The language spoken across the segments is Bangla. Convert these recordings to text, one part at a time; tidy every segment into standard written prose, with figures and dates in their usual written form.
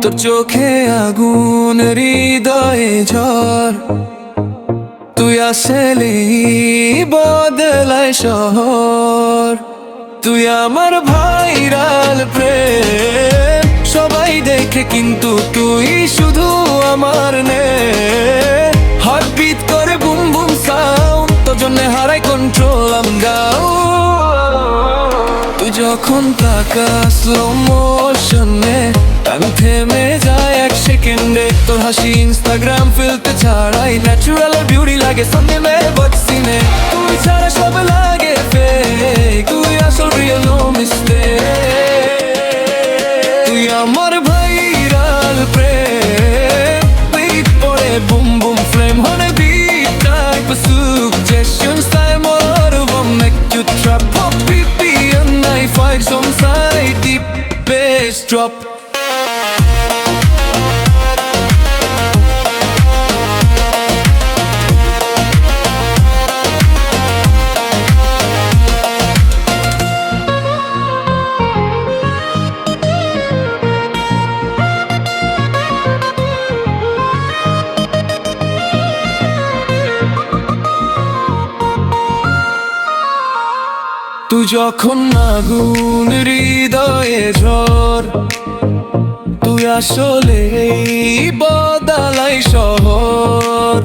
তোর চোখে আগুন, হৃদয়ে ঝড়, তুই আসলে বদলায় শহর। তুই আমার ভাইরাল প্রেম, সবাই দেখে কিন্তু তুই শুধু আমার নে। হার্টবিট করে বুম বুম সাউন্ড, তোর জন্য হারাই কন্ট্রোল আম গাও। তুই যখন তাকাস স্লো মোশনে, আমি থেমে যায় এক সেকেন্ডে। তোর হাসি ইনস্টাগ্রাম ফিল্টার ছাড়াই ন্যাচারাল বিউটি লাগে সামনে মে বক্সিনে। তুই ছাড়া সব লাগে ফেক, তুই আসল রিয়েল নো মিস্টেক। তুই আমার ভাইরাল প্রেম, বিট পড়ে বুম বুম ফ্লেম হনে beat type suggestion style more will make you trap pop pp and I fight some side deep bass drop. তুই যখন আগুন, হৃদয়ে ঝড়, তুই আসলে বদলাই শহর।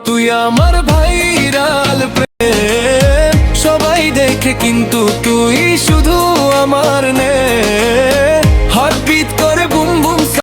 তুই আমার ভাইরাল প্রেম, সবাই দেখে কিন্তু তুই শুধু আমার নে।